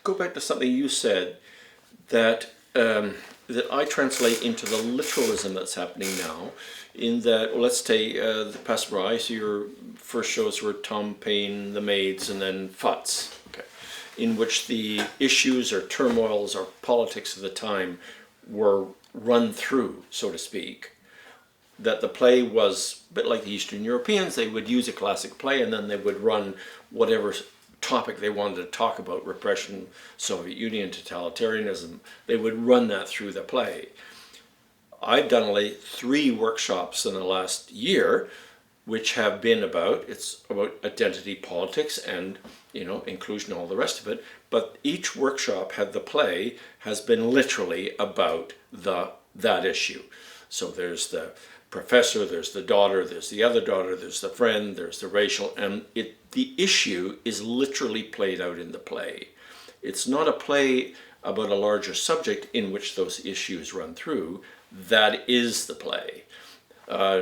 Go back to something you said that that I translate into the literalism that's happening now. In that, well, let's take the Passerai. So your first shows were Tom Paine, The Maids, and then Futz. Okay, in which the issues or turmoils or politics of the time were run through, so to speak. That the play was a bit like the Eastern Europeans. They would use a classic play and then they would run whatever topic they wanted to talk about, repression, Soviet Union, totalitarianism. They would run that through the play. I've done like 3 workshops in the last year, which have been it's about identity politics and, inclusion and all the rest of it. But each workshop the play has been literally about that issue. So there's the professor, there's the daughter, there's the other daughter, there's the friend, there's the racial, and the issue is literally played out in the play. It's not a play about a larger subject in which those issues run through. That is the play.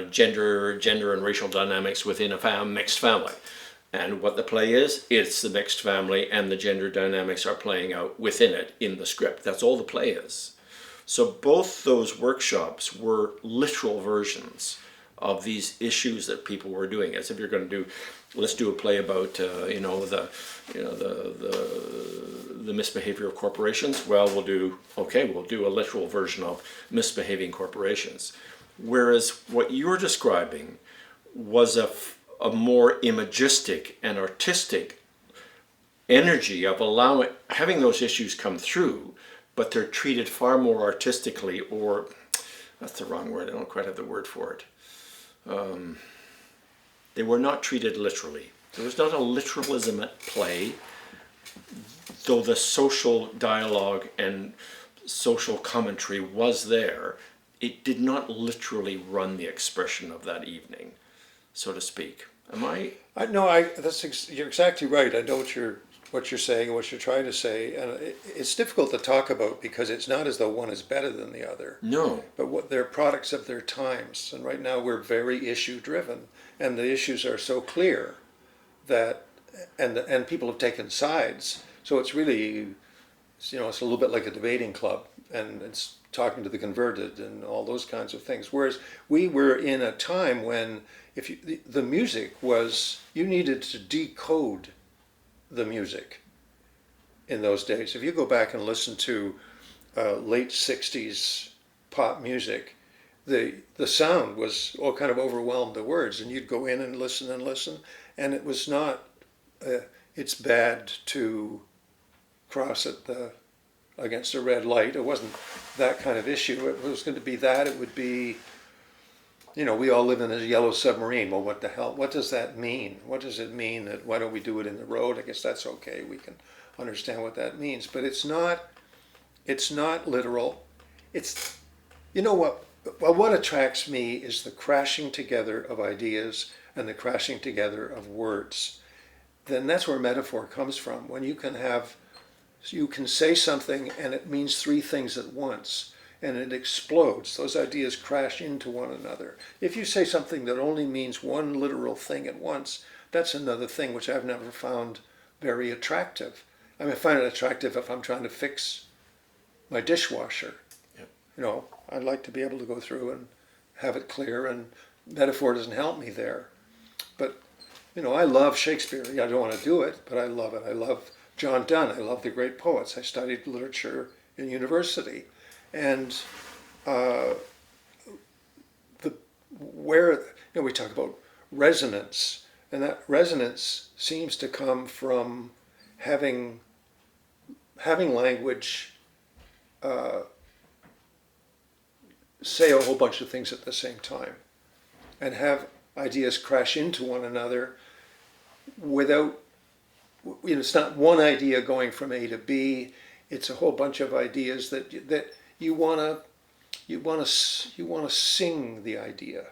Gender and racial dynamics within a mixed family. And what the play is, it's the mixed family and the gender dynamics are playing out within it in the script. That's all the play is. So both those workshops were literal versions of these issues that people were doing. As if you're going to let's do a play about the misbehavior of corporations. Well, we'll do a literal version of misbehaving corporations. Whereas what you're describing was a more imagistic and artistic energy of having those issues come through, but they're treated far more artistically, or that's the wrong word, I don't quite have the word for it. They were not treated literally. There was not a literalism at play, though the social dialogue and social commentary was there. It did not literally run the expression of that evening, so to speak. Am I? You're exactly right. I know what you're saying and what you're trying to say, and it's difficult to talk about because it's not as though one is better than the other. No. But they're products of their times, and right now we're very issue driven, and the issues are so clear that, and people have taken sides. So it's really, it's a little bit like a debating club, and it's talking to the converted and all those kinds of things. Whereas we were in a time when the music was, you needed to decode the music in those days. If you go back and listen to late 60s pop music, the sound was all kind of overwhelmed the words, and you'd go in and listen, and it was not, it's bad to cross against a red light. It wasn't that kind of issue. It was going to be that. It would be, we all live in a yellow submarine. Well, what the hell? What does that mean? What does it mean that why don't we do it in the road? I guess that's okay. We can understand what that means. But it's not literal. It's, what attracts me is the crashing together of ideas and the crashing together of words. Then that's where metaphor comes from. When you can say something and it means 3 things at once, and it explodes. Those ideas crash into one another. If you say something that only means one literal thing at once, that's another thing which I've never found very attractive. I find it attractive if I'm trying to fix my dishwasher. Yep. I'd like to be able to go through and have it clear, and metaphor doesn't help me there. But, I love Shakespeare. I don't want to do it, but I love it. I love John Donne. I love the great poets. I studied literature in university. And we talk about resonance, and that resonance seems to come from having language say a whole bunch of things at the same time, and have ideas crash into one another without, it's not one idea going from A to B. It's a whole bunch of ideas that you want to sing the idea,